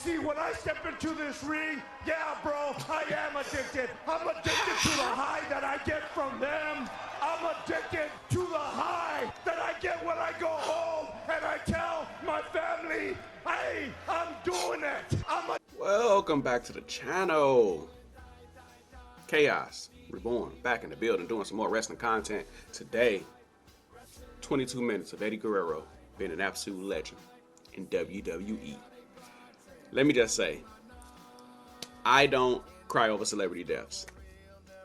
See, when I step into this ring, yeah, bro, I am addicted. I'm addicted to the high that I get from them. I'm addicted to the high that I get when I go home and I tell my family, hey, I'm doing it. Welcome back to the channel. Chaos Reborn, back in the building, doing some more wrestling content. Today, 22 minutes of Eddie Guerrero being an absolute legend in WWE. Let me just say, I don't cry over celebrity deaths.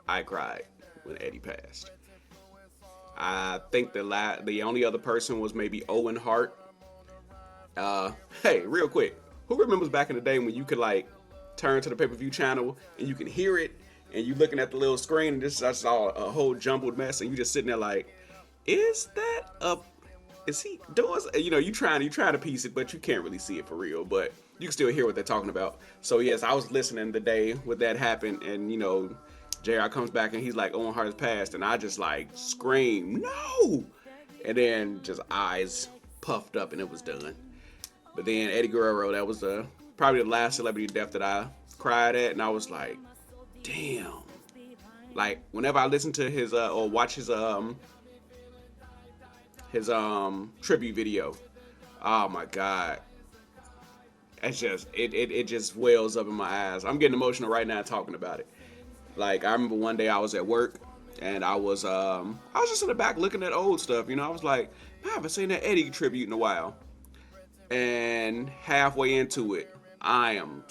I cried when Eddie passed. I think the only other person was maybe Owen Hart. Hey, real quick, who remembers back in the day when you could like turn to the pay-per-view channel and you can hear it and you looking at the little screen and this is all a whole jumbled mess and you just sitting there like, is he doing, you trying to piece it, but you can't really see it for real, but you can still hear what they're talking about. So yes, I was listening the day when that happened, and JR comes back and he's like, Owen Hart has passed, and I just like scream, no! And then just eyes puffed up and it was done. But then Eddie Guerrero, that was probably the last celebrity death that I cried at, and I was like, damn. Like whenever I listen to his or watch his tribute video, oh my god, it's just it just wells up in my eyes. I'm getting emotional right now talking about it. Like I remember one day I was at work and I was just in the back looking at old stuff. I was like, I haven't seen that Eddie tribute in a while. And halfway into it, I am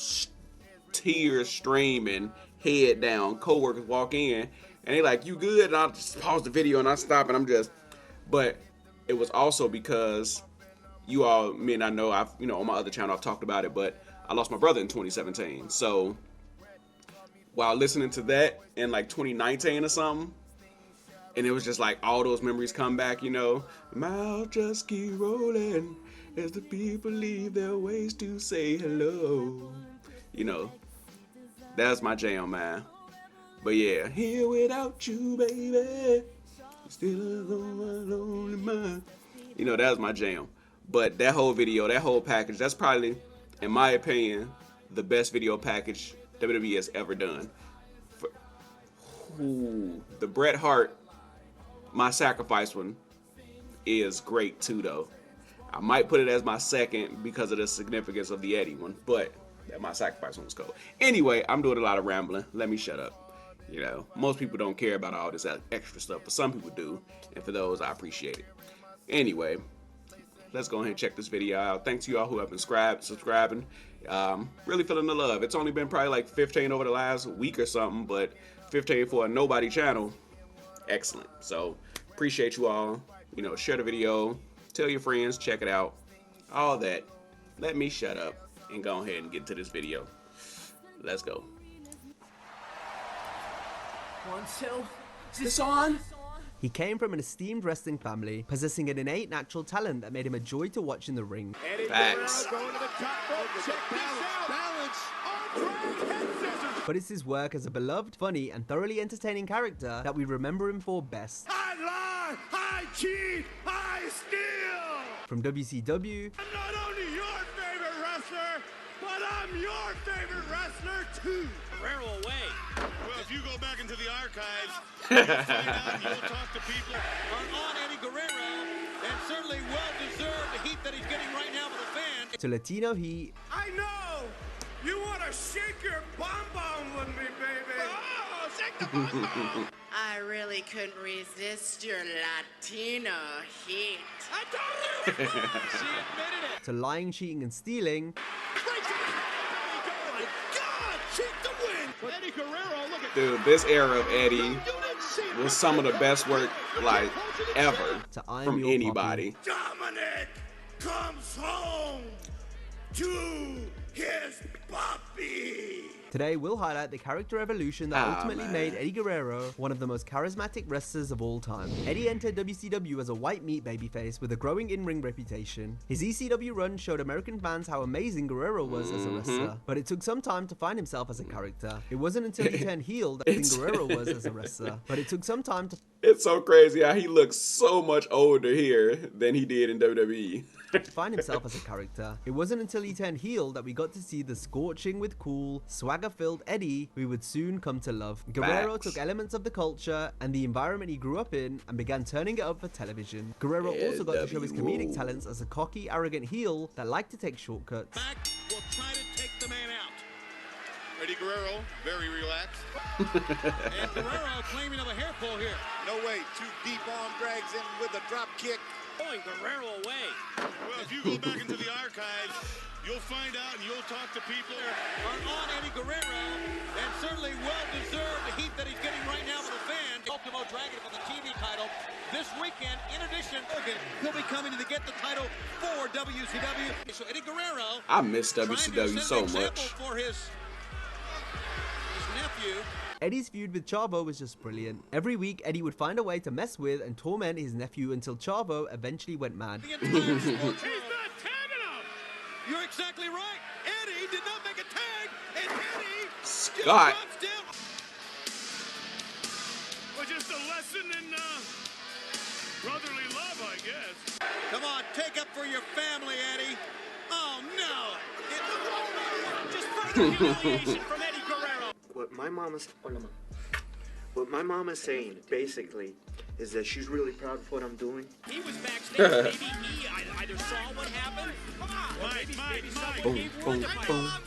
tears streaming, head down. Coworkers walk in and they like, you good? And I just pause the video and I stop and I'm just, but it was also because me and I know I've, on my other channel I've talked about it, but I lost my brother in 2017. So while listening to that in like 2019 or something, and it was just like all those memories come back, mouth just keep rolling as the people leave their ways to say hello. That's my jam, man. But yeah, here without you, baby, still a lonely mind. That was my jam. But that whole video, that whole package, that's probably, in my opinion, the best video package WWE has ever done. The Bret Hart, My Sacrifice one is great too, though. I might put it as my second because of the significance of the Eddie one, but that My Sacrifice one was cool. Anyway, I'm doing a lot of rambling. Let me shut up. Most people don't care about all this extra stuff, but some people do, and for those, I appreciate it. Anyway, let's go ahead and check this video out. Thanks to you all who have been subscribing. Really feeling the love. It's only been probably like 15 over the last week or something, but 15 for a nobody channel. Excellent. So appreciate you all. Share the video, tell your friends, check it out, all that. Let me shut up and go ahead and get to this video. Let's go. 1, 2. Is this on? He came from an esteemed wrestling family, possessing an innate natural talent that made him a joy to watch in the ring. Facts. But it's his work as a beloved, funny, and thoroughly entertaining character that we remember him for best. I lie, I cheat, I steal. From WCW, I'm not only your favorite wrestler, but I'm your favorite wrestler too. Guerrero away. Well, if you go back into the archives, you'll find out, you'll talk to people on Eddie Guerrero, and certainly well-deserved the heat that he's getting right now with the fans. to Latino heat, I know you want to shake your bomb with me, baby. Oh, shake the ball. I really couldn't resist your Latino heat. I totally She admitted it. to lying, cheating, and stealing, Oh my God, cheat the win. Eddie Guerrero, look at Dude, this era of Eddie was some of the best work like ever to I'm from Your anybody. Dominic comes home to his puppy. Today, we'll highlight the character evolution that ultimately made Eddie Guerrero one of the most charismatic wrestlers of all time. Eddie entered WCW as a white meat babyface with a growing in-ring reputation. His ECW run showed American fans how amazing Guerrero was as a wrestler, but it took some time to find himself as a character. It wasn't until he turned heel that Guerrero was as a wrestler, but it took some time to It's so crazy how he looks so much older here than he did in WWE. Find himself as a character. It wasn't until he turned heel that we got to see the scorching with cool, swagger-filled Eddie we would soon come to love. Guerrero Facts. took elements of the culture and the environment he grew up in and began turning it up for television. Guerrero also got to show his comedic talents as a cocky, arrogant heel that liked to take shortcuts. Back will try to take the man out. Eddie Guerrero, very relaxed. And Guerrero claiming of a hair pull here. No way. 2 deep arm drags in with a drop kick. Pulling Guerrero away. Well, if you go back into the archives, you'll find out and you'll talk to people are on Eddie Guerrero, and certainly well-deserved the heat that he's getting right now with the fans. Ultimo Dragon for the TV title this weekend. In addition, he'll be coming to get the title for WCW. So Eddie Guerrero, I miss trying to WCW set so an example much. for his nephew. Eddie's feud with Chavo was just brilliant. Every week, Eddie would find a way to mess with and torment his nephew until Chavo eventually went mad. The entire sports world. You're exactly right. Eddie did not make a tag, and Eddie Scott. drops down. Well, just a lesson in brotherly love, I guess. Come on, take up for your family, Eddie. Oh no! Just further humiliation from Eddie Guerrero. What my mom is saying basically is that she's really proud of what I'm doing. He was backstage. Maybe he either saw what happened, or maybe someone gave word to fight.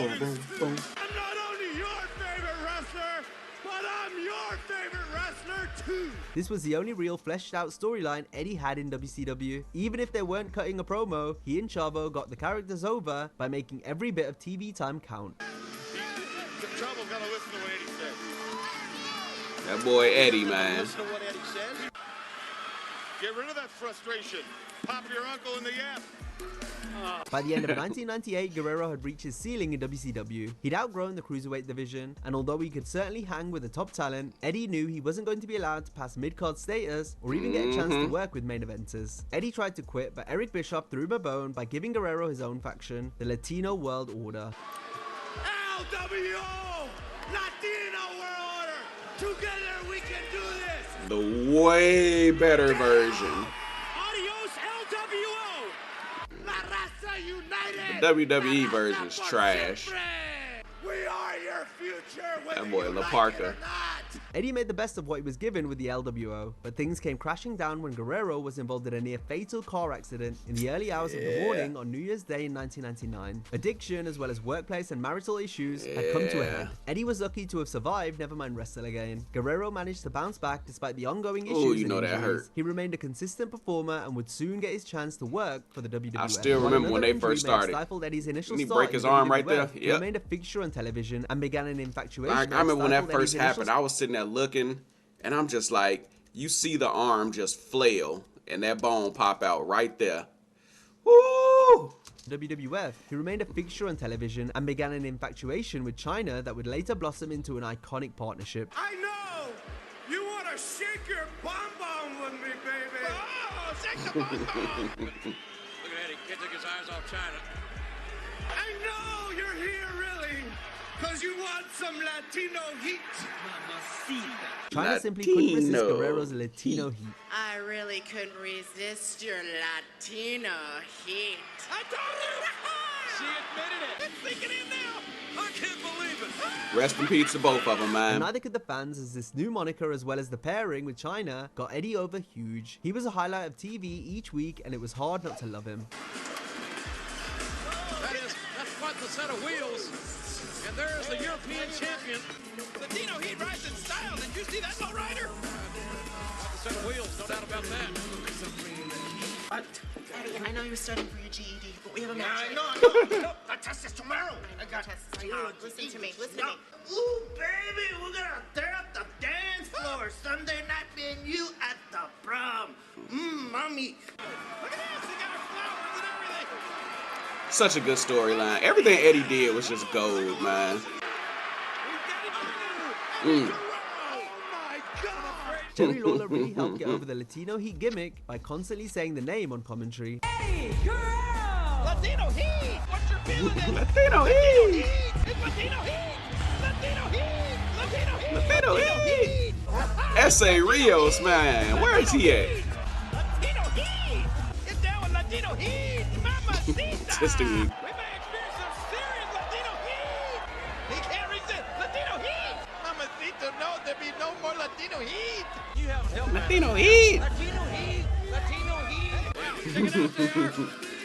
I'm not only your favorite wrestler, but I'm your favorite wrestler too. This was the only real fleshed out storyline Eddie had in WCW. Even if they weren't cutting a promo, he and Chavo got the characters over by making every bit of TV time count. Trouble's gotta listen to what Eddie said. That boy Eddie, man. Listen to what Eddie said. Get rid of that frustration. Pop your uncle in the yap. By the end of 1998, Guerrero had reached his ceiling in WCW. He'd outgrown the cruiserweight division, and although he could certainly hang with the top talent, Eddie knew he wasn't going to be allowed to pass mid-card status or even get a chance to work with main eventers. Eddie tried to quit, but Eric Bischoff threw him a bone by giving Guerrero his own faction, the Latino World Order. LWO! Latino World Order! Together we can do this! The way better version. Adios, LWO. La Raza United! The WWE version's trash. We are your future, whether That boy you La like Parka. it or not! Eddie made the best of what he was given with the LWO, but things came crashing down when Guerrero was involved in a near fatal car accident in the early hours of the morning on New Year's Day in 1999. Addiction, as well as workplace and marital issues, had come to a head. Eddie was lucky to have survived, never mind wrestle again. Guerrero managed to bounce back despite the ongoing issues you know and that injuries. hurt. He remained a consistent performer and would soon get his chance to work for the WWF. I still While remember when another they first injury may have started. stifled Eddie's initial Didn't he start break in his the arm right WWF, there? He Yep. remained a fixture on television and began an infatuation. I remember when that first happened, I I was sitting there looking, and I'm just like, you see the arm just flail, and that bone pop out right there. Woo! WWF, he remained a fixture on television and began an infatuation with China that would later blossom into an iconic partnership. I know! You want to shake your bomb with me, baby! Oh, shake the bum bum. Look at Eddie. Can't take his eyes off China. I know you're here, really! Because you want some Latino heat! China simply couldn't resist Latino Guerrero's Latino heat. I really couldn't resist your Latino heat. I told you. She admitted it. It's sinking in now. I can't believe it. Rest in peace to both of them, And man. neither could the fans, as this new moniker as well as the pairing with China got Eddie over huge. He was a highlight of TV each week and it was hard not to love him. That's quite the set of wheels. And there's the European champion. Latino heat rides in style. Did you see that, low rider? Quite the set of wheels, no doubt about that. Eddie, I know you're studying for your GED, but we have a match. No, the test is tomorrow! I got tests tomorrow. Listen to me. Listen to me. Ooh, baby, we're gonna tear up the dance floor Sunday night, me and you at the prom. Mommy. Look at this. They got her flowers and everything. Such a good storyline. Everything Eddie did was just gold, man. Oh my God! Jerry Lawler really helped get over the Latino heat gimmick by constantly saying the name on commentary. Latino heat. What's your feeling? Latino heat! It's Latino heat. Latino heat. Latino heat. Latino heat! S.A. Rios, man. Where is he at? Latino Heat! Get down with Latino Heat! Mamacita! Just a week. We may experience some serious Latino Heat! He can't resist! Latino Heat! Mamacita, no, there be no more Latino Heat! You haven't helped me. Latino Heat. Latino Heat! Latino Heat! Wow, check it out there!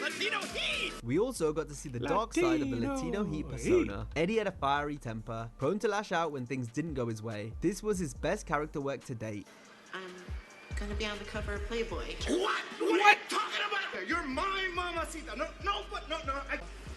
Latino Heat! We also got to see the dark side of the Latino Heat persona. Eddie had a fiery temper, prone to lash out when things didn't go his way. This was his best character work to date. I'm gonna be on the cover of Playboy. What? What are you talking about? You're my mamacita. No.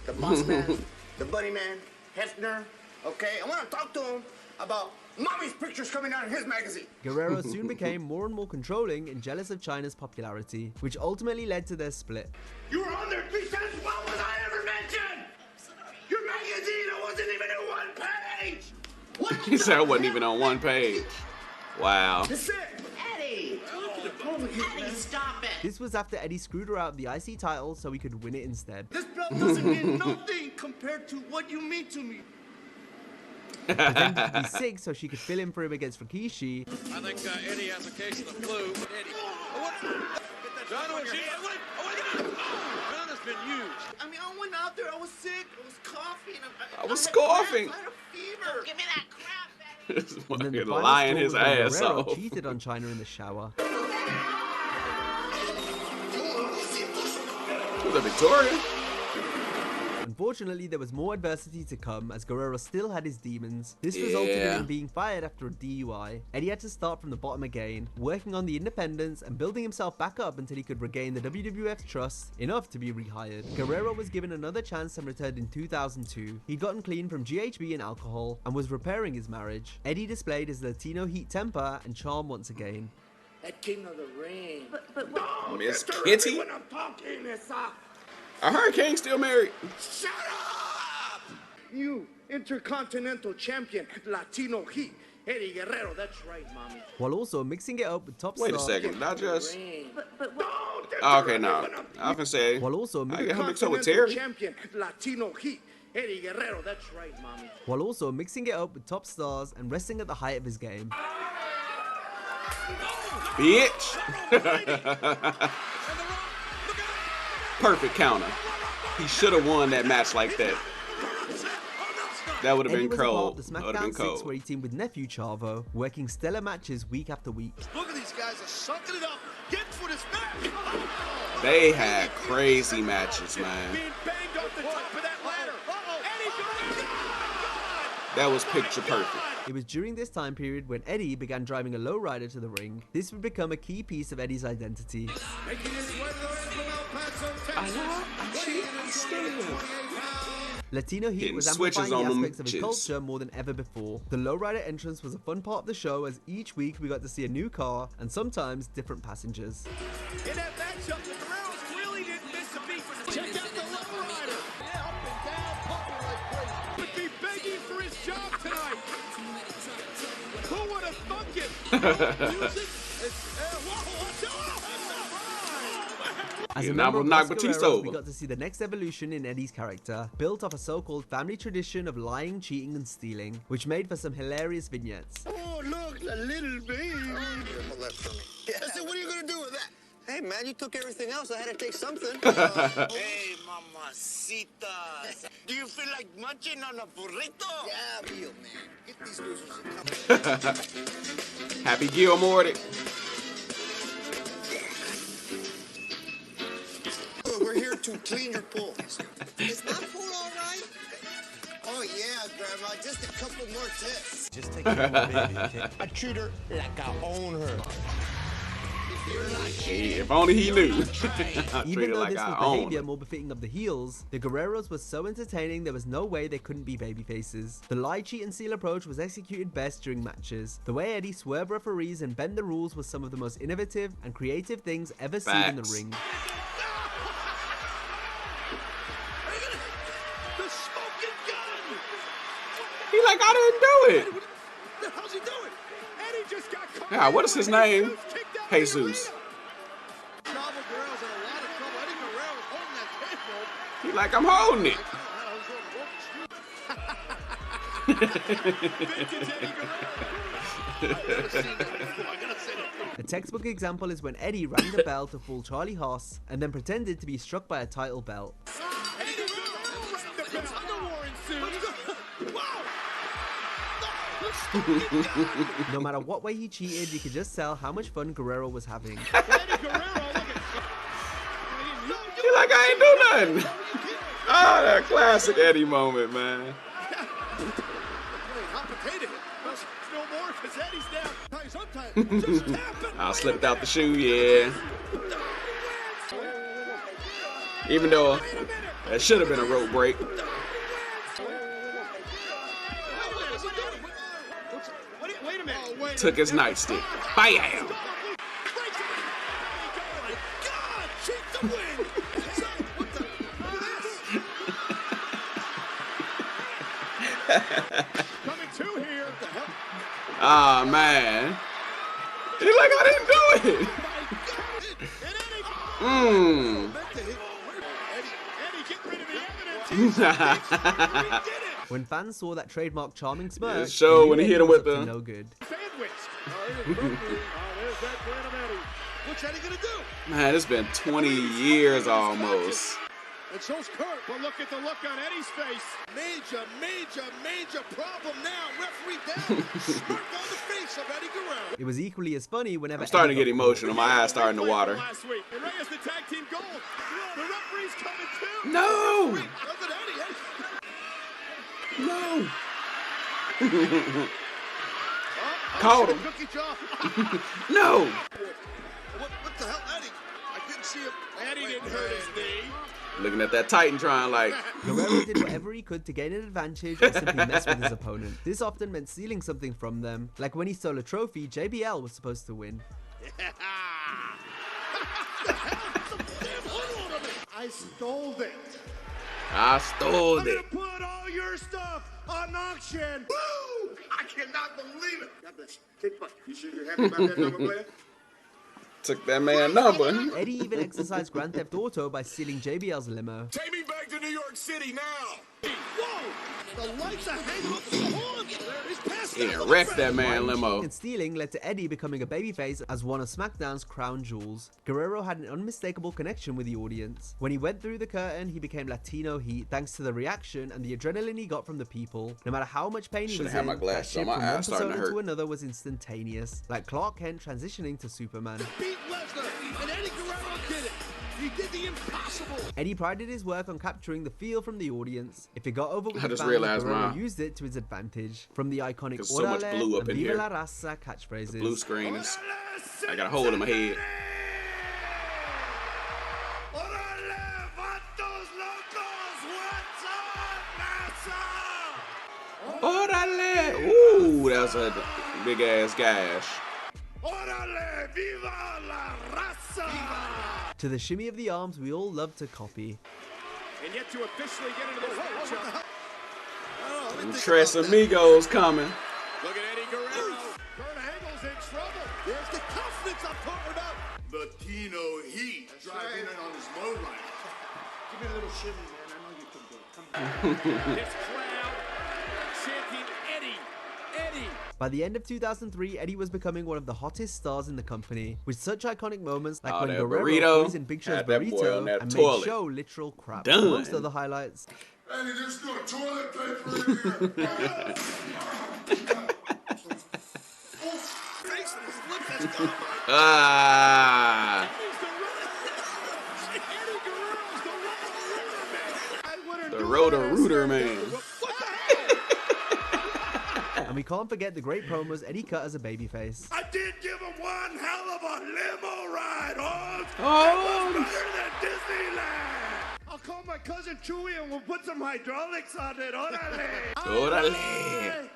The boss man, the buddy man, Hefner. Okay, I want to talk to him about mommy's pictures coming out in his magazine. Guerrero soon became more and more controlling and jealous of China's popularity, which ultimately led to their split. You were on there 3 times. What was I ever mentioned? Your magazine, I wasn't even in one page. What? He said I wasn't even on one page. Wow. That's it. Eddie! Eddie, stop it! This was after Eddie screwed her out of the IC title so he could win it instead. This belt doesn't mean nothing compared to what you mean to me. Pretended to be sick so she could fill in for him against Rikishi. I think Eddie has a case of the flu. Eddie. John has been huge. I mean, I went out there, I was sick, I was coughing. I was coughing. I had a fever. Give me that crap back! And then the Fucking final lying straw his was when ass Guerrero off. cheated on China in the shower. Was that Victoria? Unfortunately, there was more adversity to come as Guerrero still had his demons. This resulted in Yeah. him being fired after a DUI. Eddie had to start from the bottom again, working on the independence and building himself back up until he could regain the WWF's trust, enough to be rehired. Guerrero was given another chance and returned in 2002. He'd gotten clean from GHB and alcohol and was repairing his marriage. Eddie displayed his Latino Heat temper and charm once again. That king of the ring. But what? No, Miss interrupt Kitty? me when I'm talking, Issa. Are Hurricane still married? Shut up! You, Intercontinental Champion, Latino Heat, Eddie Guerrero. That's right, mommy. While also mixing it up with top Wait a star. second. Did I just? But what? Don't Oh, okay, interrupt no. me when I'm I often say. While also I get him mixed up with Terry. Intercontinental Champion, Latino Heat, Eddie Guerrero. That's right, mommy. While also mixing it up with top stars and wrestling at the height of his game. Bitch. Perfect counter. He should have won that match like that. That would have Eddie been was a part cold. of the That would have SmackDown been 6 where cold. he teamed with nephew Chavo, working stellar matches week after week. Look at these guys are sucking it up. Get for this match. They had crazy matches, man. Being banged off the top of that ladder. Eddie Guerrero. That was picture perfect. It was during this time period when Eddie began driving a lowrider to the ring. This would become a key piece of Eddie's identity. Making his way to the ring from El Paso, Texas. Latino Heat Hitting was switches amplifying the on them aspects of his bitches. culture more than ever before. The lowrider entrance was a fun part of the show as each week we got to see a new car and sometimes different passengers. In that matchup, the Guerreros really didn't miss a beat. Check out the lowrider. Yeah, up and down, pumping like crazy. Would be begging for his job tonight. Who would have thunk it? Music. Whoa, watch out. As Yeah, a now member I'm of gonna Los knock Batista Guerreros, we over. got to see the next evolution in Eddie's character, built off a so-called family tradition of lying, cheating, and stealing, which made for some hilarious vignettes. Oh, look, a little baby. Hold that for me. I said, what are you going to do with that? Hey, man, you took everything else. I had to take something. Hey, mamacita. Do you feel like munching on a burrito? Yeah, real, man. Get these losers a couple. Happy Gilmore. We're here to clean your pool. Is my pool all right? Oh, yeah, Grandma. Just a couple more tips. Just take care of my baby, okay? I treat her like I own her. Hey, if only he knew. I Even treat it though like this I was own behavior it. more befitting of the heels, the Guerreros was so entertaining there was no way they couldn't be babyfaces. The lie, cheat, and steal approach was executed best during matches. The way Eddie swerved referees and bent the rules was some of the most innovative and creative things ever seen in the Facts. ring. The smoking gun. He like, I didn't do it. What the hell's he doing? Eddie just got caught. Yeah, what is his name? Jesus. Chavo Guerrero's in a lot of trouble. Eddie Guerrero's holding that table. He like, I'm holding it. A textbook example is when Eddie rang the bell to fool Charlie Haas and then pretended to be struck by a title belt. No matter what way he cheated, you could just tell how much fun Guerrero was having. You're like, I ain't do nothing. Ah, that classic Eddie moment, man. I slipped out the shoe, yeah. Even though that should have been a rope break. Took his nightstick. Bam! Ah, man. He's like, I didn't do it. When fans saw that trademark charming smirk, show when he hit him with the no good. What's Eddie gonna do? Man, it's been 20 years almost. And so's Kurt, but look at the look on Eddie's face. Major problem now. Referee down. Smirk on the face of Eddie Guerrero. It was equally as funny whenever I'm starting to get emotional. My eyes starting to water. Last week. And Rey has the tag team gold. The referee's coming too. No. Look at Eddie. No. Caught him. No. What the hell, Eddie? I couldn't see him. Eddie didn't hurt his knee. Looking at that Titantron like. Guerrero did whatever he could to gain an advantage or simply mess with his opponent. This often meant stealing something from them, like when he stole a trophy JBL was supposed to win. I stole it. I stole I'm it. gonna put all your stuff on auction. Woo! I cannot believe it. God bless you. Take fuck. You sure you're happy about that number, player? Took that man number. Eddie even exercised Grand Theft Auto by stealing JBL's limo. Take me back to New York City now. Whoa! The lights are hanging off the horn. He's passed Yeah, out. wrecked that man limo. And stealing led to Eddie becoming a babyface as one of SmackDown's crown jewels. Guerrero had an unmistakable connection with the audience. When he went through the curtain, he became Latino Heat thanks to the reaction and the adrenaline he got from the people. No matter how much pain he Should've was had in, my that glasses shift on. My from one eyes starting to persona to hurt. another was instantaneous, like Clark Kent transitioning to Superman. Beat Lesnar, and Eddie Guerrero did it. He did the impossible. Eddie prided his work on capturing the feel from the audience. If it got over with I the just fans, realized Guerrero my- used it to his advantage. From the iconic There's so much Orale blue up and in Viva here. la Raza catchphrases. Blue screen is. I got a hole in my head. Orale, vatos locos, what's up, massa? Orale. Ooh, that's a big ass gash. Orale, viva la raza! To the shimmy of the arms we all love to copy. And yet to officially get into this matchup. Tres Amigos coming. Look at Eddie Guerrero. Kurt Angle's in trouble. There's the confidence I'm talking about. Latino heat driving in on his lowrider. Give me a little shimmy, man. I know you can do it. Come on. This crowd chanting Eddie. By the end of 2003, Eddie was becoming one of the hottest stars in the company, with such iconic moments like when that Guerrero burrito. poisoned Big Show's Had that boy burrito on that and toilet. made Show literal crap. Done. Amongst other highlights, Eddie, there's no toilet paper in here. Ah. The Roto-Rooter man. and we can't forget the great promos Eddie cut as a babyface. I did give him one hell of a limo ride, Hogs. Oh. It was better than Disneyland. I'll call my cousin Chewy and we'll put some hydraulics on it. Orale. Orale.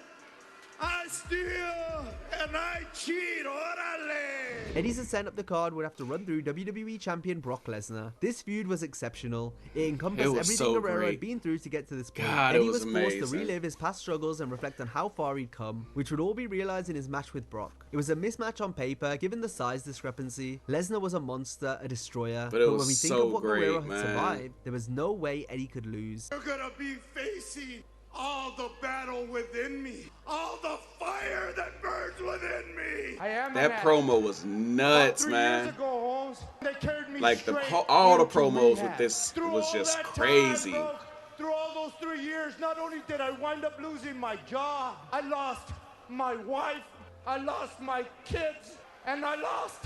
I steal and I cheat. Orale. Eddie's ascent up the card would have to run through WWE champion Brock Lesnar. This feud was exceptional. It encompassed It was everything so Guerrero had great. been through to get to this point. God, it Eddie was was forced to amazing. relive his past struggles and reflect on how far he'd come, which would all be realized in his match with Brock. It was a mismatch on paper, given the size discrepancy. Lesnar was a monster, a destroyer. But it when was we think so of what great, Guerrero had man. survived, there was no way Eddie could lose. You're gonna be facing all the battle within me, all the fire that burns within me. I am That promo was nuts, man. Years ago, Holmes, they carried me Like all the promos with this was just crazy. Time, through all those 3 years, not only did I wind up losing my job, I lost my wife, I lost my kids, and I lost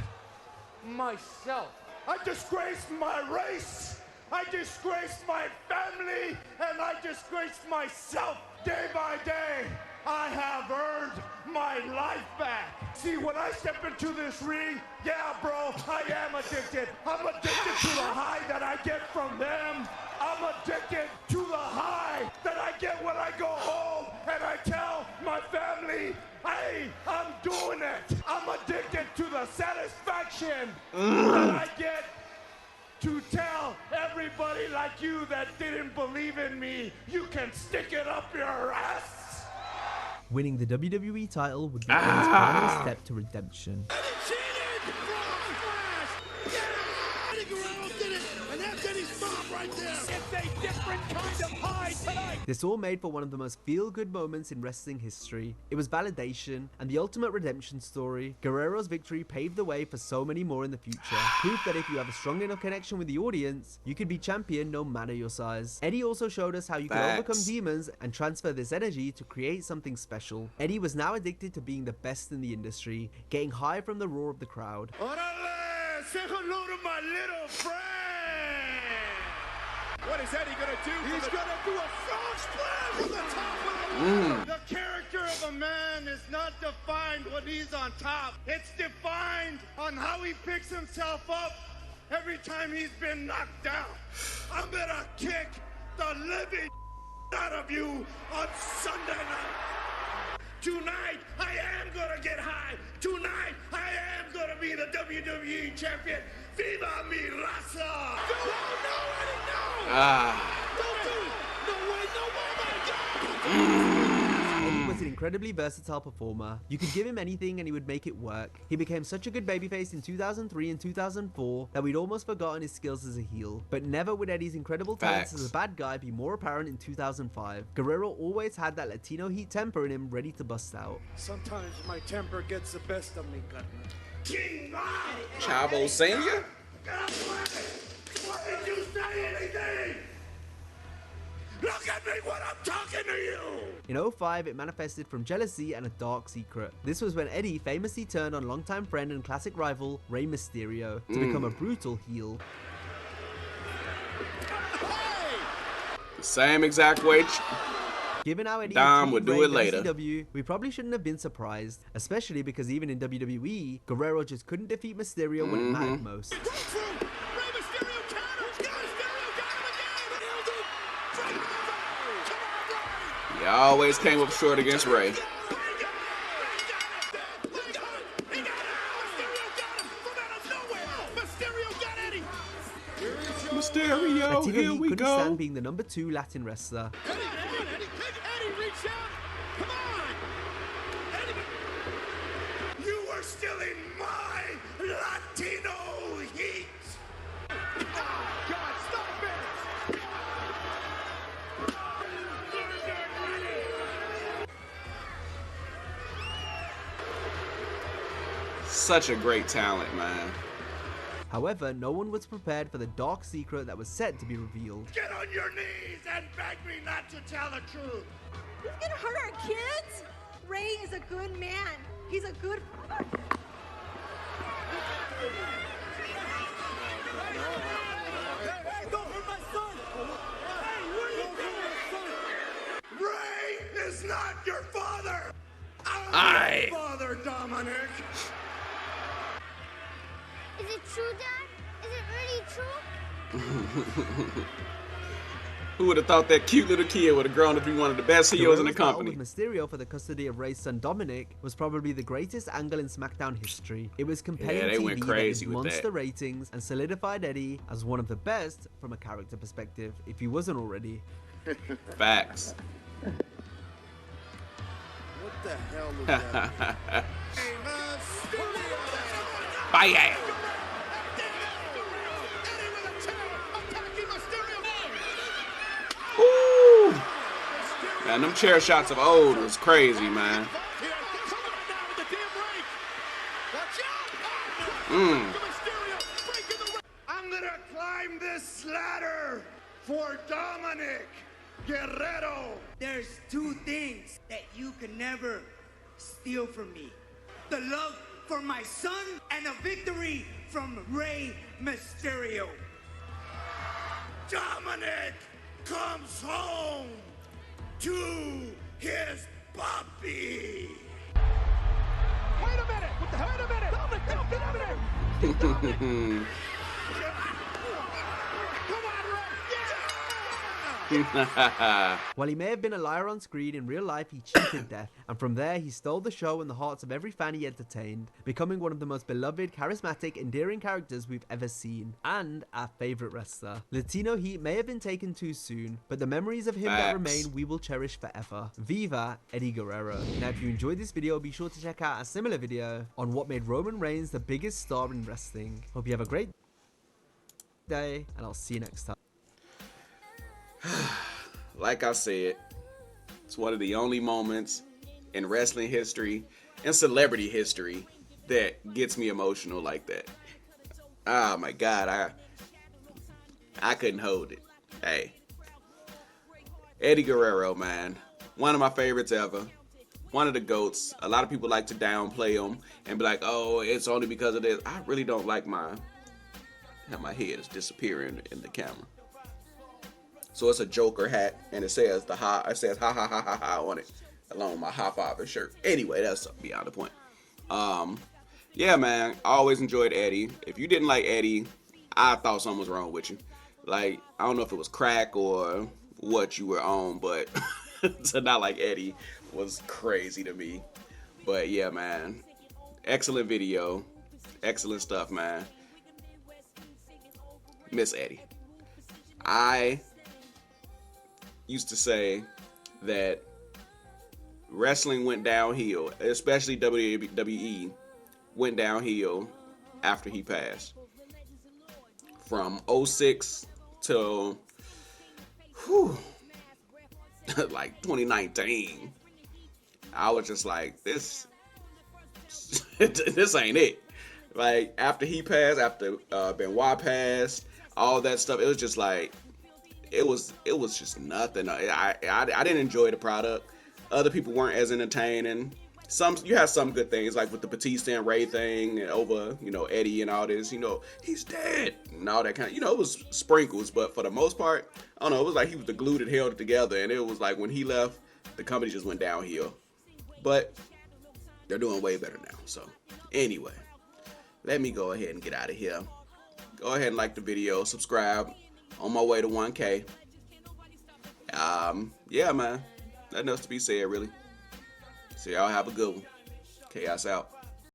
myself. I disgraced my race, I disgraced my family, and I disgraced myself. Day by day, I have earned my life back. See, when I step into this ring, yeah, bro, I am addicted. I'm addicted to the high that I get from them. I'm addicted to the high that I get when I go home and I tell my family, hey, I'm doing it. I'm addicted to the satisfaction that I get to tell everybody like you that didn't believe in me, you can stick it up your ass. Winning the WWE title would be Eddie's final step to redemption. Eddie Guerrero did it, and that's Eddie's mom right there. It's a different kind of high tonight. This all made for one of the most feel-good moments in wrestling history. It was validation and the ultimate redemption story. Guerrero's victory paved the way for so many more in the future. Proof that if you have a strong enough connection with the audience, you could be champion no matter your size. Eddie also showed us how you could overcome demons and transfer this energy to create something special. Eddie was now addicted to being the best in the industry, getting high from the roar of the crowd. Orale, say hello to my little friend. What is Eddie gonna do? He's gonna do a frog splash from the top. The character of a man is not defined when he's on top. It's defined on how he picks himself up every time he's been knocked down. I'm gonna kick the living out of you on Sunday night. Tonight, I am gonna get high. Tonight, I am gonna be the WWE champion. Viva mi raza! No, Eddie, no! Don't do it! No way, no way, my God! Eddie was an incredibly versatile performer. You could give him anything and he would make it work. He became such a good babyface in 2003 and 2004 that we'd almost forgotten his skills as a heel. But never would Eddie's incredible talents as a bad guy be more apparent in 2005. Guerrero always had that Latino heat temper in him ready to bust out. Sometimes my temper gets the best of me, Gutman. Chavo Senior? Why did you say anything? Look at me when I'm talking to you! In 05, it manifested from jealousy and a dark secret. This was when Eddie famously turned on longtime friend and classic rival Rey Mysterio to become a brutal heel. The same exact way. Given how Eddie would do it later. WCW, we probably shouldn't have been surprised, especially because even in WWE, Guerrero just couldn't defeat Mysterio when it mattered most. He always came up short against Ray. Mysterio, Latino here Heat we couldn't go. stand being the #2 Latin wrestler. You were stealing my Latino heat! Oh, God, stop it! Such a great talent, man. However, no one was prepared for the dark secret that was set to be revealed. Get on your knees and beg me not to tell the truth! He's gonna hurt our kids? Ray is a good man. He's a good father. Hey, don't hurt my son! Hey, what are you doing? Ray is not your father! I'm your father, Dominic! Is it true, Dad? Is it really true? Who would have thought that cute little kid would have grown to be one of the best heels in the Guerrero's battle company? with Mysterio for the custody of Ray's son Dominic was probably the greatest angle in SmackDown history. It was compelling Yeah, they TV went crazy that had with monster that. ratings and solidified Eddie as one of the best from a character perspective, if he wasn't already. Facts. What the hell was that? Bye. Ooh. Man, them chair shots of old was crazy, man. I'm gonna climb this ladder for Dominic Guerrero. There's two things that you can never steal from me. The love for my son and a victory from Rey Mysterio. Dominic comes home to his puppy. Wait a minute! What the hell? Wait a minute! Dominic, get over there! Dominic! Come on, Ray! Yeah! While he may have been a liar on screen, in real life he cheated death, and from there he stole the show and the hearts of every fan he entertained, becoming one of the most beloved, charismatic, endearing characters we've ever seen, and our favorite wrestler. Latino heat may have been taken too soon, but the memories of him that remain we will cherish forever. Viva Eddie Guerrero. Now if you enjoyed this video, be sure to check out a similar video on what made Roman Reigns the biggest star in wrestling. Hope you have a great day, and I'll see you next time. Like I said, it's one of the only moments in wrestling history and celebrity history that gets me emotional like that. Oh my God, I couldn't hold it. Hey, Eddie Guerrero, man, one of my favorites ever. One of the GOATs. A lot of people like to downplay him and be like, oh, it's only because of this. I really don't like how my head is disappearing in the camera. So it's a Joker hat, and it says ha ha ha ha ha on it, along with my high five shirt. Anyway, that's beyond the point. Yeah, man, I always enjoyed Eddie. If you didn't like Eddie, I thought something was wrong with you. Like, I don't know if it was crack or what you were on, but to not like Eddie was crazy to me. But yeah, man, excellent video, excellent stuff, man. Miss Eddie. I used to say that wrestling went downhill, especially WWE went downhill after he passed. From 06 till like 2019, I was just like, this ain't it. Like, after he passed, after Benoit passed, all that stuff, it was just like, it was just nothing. I didn't enjoy the product. Other people weren't as entertaining. You have some good things, like with the Batista and Ray thing, and over, Eddie and all this, he's dead and all that kind of, it was sprinkles, but for the most part, I don't know, it was like he was the glue that held it together, and it was like when he left, the company just went downhill. But they're doing way better now. So anyway, let me go ahead and get out of here. Go ahead and like the video, subscribe. On my way to 1K. Yeah, man. Nothing else to be said, really. So y'all have a good one. Chaos out.